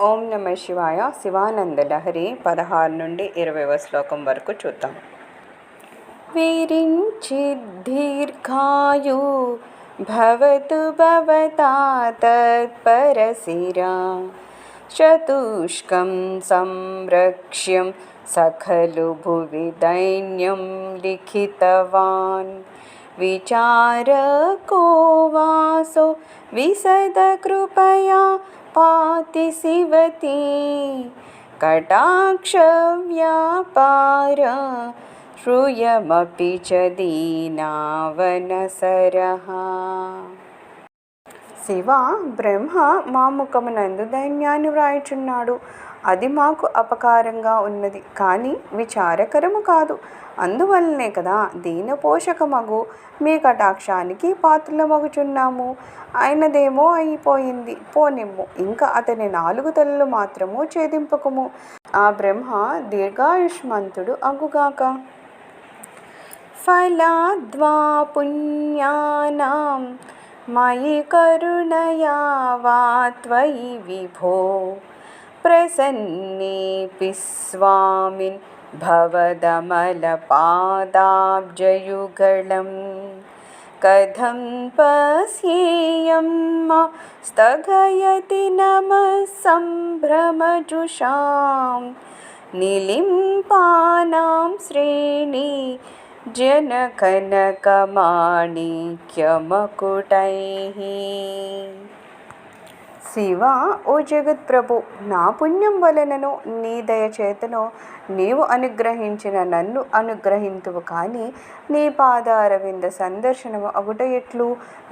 ఓం నమ శివాయ. శివానంద లహరి 16 నుండి 20వ శ్లోకం వరకు చూద్దాం. విరించిద్దీర్ఘాయు భవతు భవతా తత్పరశిరా చతుష్కం సంరక్ష్యం సఖలు భువి దైన్యం లిఖితవాన్ విచారకో వాసో విశద కృపయా పాతి శివతి కటాక్ష వ్యాపార శ్రూయమపి చ దీనావనసరః. శివ, బ్రహ్మ మా ముఖమునందు దైన్యాన్ని వ్రాయుచున్నాడు. అది మాకు అపకారంగా ఉన్నది, కానీ విచారకరము కాదు. అందువల్లనే కదా దీనపోషకమగు మీ కటాక్షానికి పాత్రలమగుచున్నాము. అయినదేమో అయిపోయింది, పోనిమ్ము. ఇంకా అతని 4 తలలు మాత్రము ఛేదింపకము. ఆ బ్రహ్మ దీర్ఘాయుష్మంతుడు అగుగాక. ఫలాద్వా పుణ్యానాం మయి కరుణయా వా త్వయి విభో ప్రసన్నేపి స్వామిన్ భవదమలపాదాబ్జయుగళం కథం పశ్యేయం మా స్థగయతి నమః సంభ్రమజుషాం నిలింపానాం శ్రేణి జనకనకమాణిక్యమకుటైః. శివ, ఓ జగత్ప్రభు, నా పుణ్యం వలనను నీ దయచేతనో నీవు అనుగ్రహించిన నన్ను అనుగ్రహింతువు. కానీ నీ పాదారవింద సందర్శనము అగుట ఎట్లు?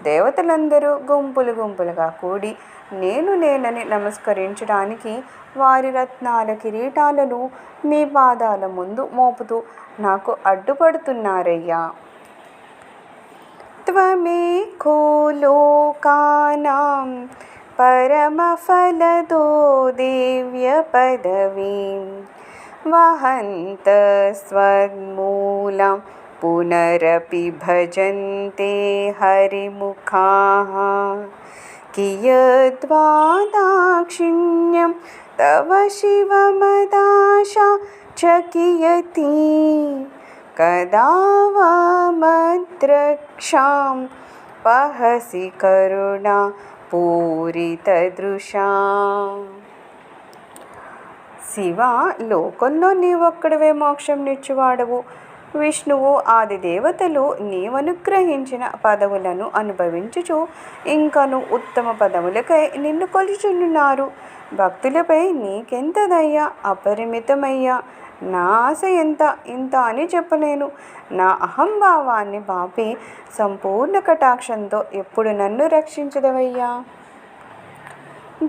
దేవతలందరూ గుంపులు గుంపులుగా కూడి నేనని నమస్కరించడానికి వారి రత్నాల కిరీటాలను మీ పాదాల ముందు మోపుతూ నాకు అడ్డుపడుతున్నారయ్యా. త్వమేకో లోకానాం పరమఫలదో దివ్య పదవీం వహంత స్వన్మూలం పునరపి భజంతే హరిముఖాః కియద్వా దాక్షిణ్యం తవ శివమదాశా చ కియతి కదా వా మద్రక్షాం పహసి కరుణా పూరితదృశా. శివ, లోకంలో నీవొక్కడవే మోక్షం నిచ్చువాడవు. విష్ణువు ఆది దేవతలు నీవనుగ్రహించిన పదవులను అనుభవించుచు ఇంకను ఉత్తమ పదములకై నిన్ను కొలుచున్నారు. భక్తులపై నీకెంత దయ, అపరిమితమయ్యా. నా ఆశ ఇంత అని చెప్పలేను. నా అహంభావాన్ని బాపి సంపూర్ణ కటాక్షంతో ఎప్పుడు నన్ను రక్షించదవయ్యా.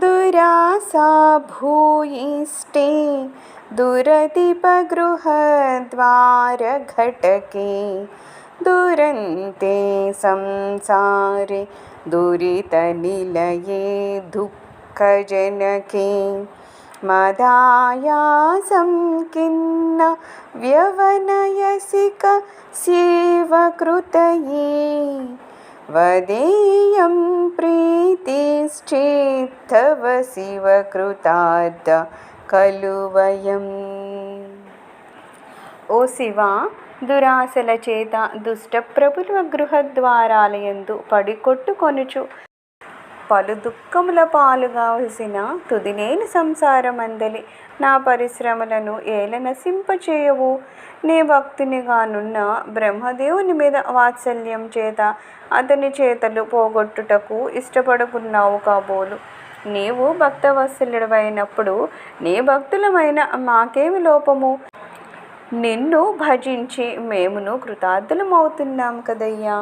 దురాసా భూయిష్టే దురతిపగృహద్వార ఘటకే దురంతే సంసారే దురిత నిలయే దుఃఖజనకే మదాయాసం కిన్న వ్యవనయసిక సేవకృతయే వదేయం ప్రీతిశ్చేత్తవ శివకృతార్థ ఖలు వయం. ఓ శివ, దురాశల చేత దుష్ట ప్రభుత్వ గృహద్వారాలయందు పడి కొట్టుకొనుచు పలు దుఃఖముల పాలుగావలసిన తుదిలేని సంసారమందలి నా పరిశ్రమలను ఏల నశింపచేయవు. నీ భక్తునిగానున్న బ్రహ్మదేవుని మీద వాత్సల్యం చేత అతని చేతలు పోగొట్టుటకు ఇష్టపడుకున్నావు కాబోలు. నీవు భక్తవత్సల్యుడవైనప్పుడు నీ భక్తులమైన మాకేమి లోపము? నిన్ను భజించి మేమును కృతార్థులమవుతున్నాం కదయ్యా.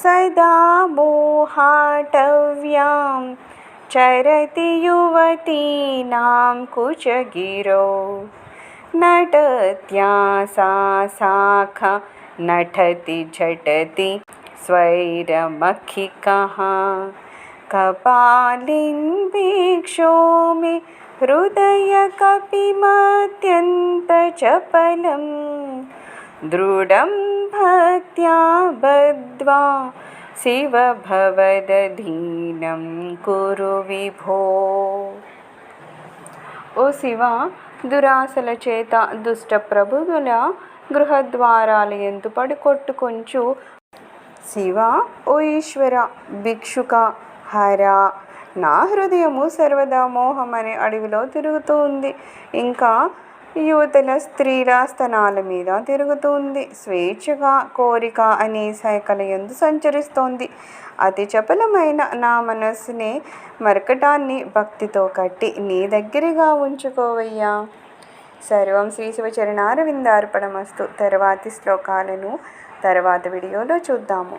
సదా మోహాటవ్యాం చరతి యువతీనాం కుచగిరో నటత్యా సా శాఖ నటతి ఝటతి స్వైరమఖికః కపాలిన్ వీక్షో మే హృదయ కపిమత్యంత చపలం దృఢం భక్త్యా బద్ధ్వా శివ భవదధీనం కురు విభో. ఓ శివ, దురాశల చేత దుష్ట ప్రబుధుల గృహద్వారాలు ఎంతుపడి కొట్టుకొంచు శివ, ఓ ఈశ్వర, భిక్షుక, హర, నా హృదయము సర్వదా మోహం అనే అడవిలో తిరుగుతూ ఉంది. ఇంకా యువతుల స్త్రీల స్తనాల మీద తిరుగుతుంది. స్వేచ్ఛగా కోరిక అనే సైకల యందు సంచరిస్తోంది. అతి చపలమైన నా మనస్సుని మరకటాన్ని భక్తితో కట్టి నీ దగ్గరగా ఉంచుకోవయ్యా. సర్వం శ్రీ శివచరణారవిందార్పణమస్తు. తర్వాతి శ్లోకాలను తర్వాత వీడియోలో చూద్దాము.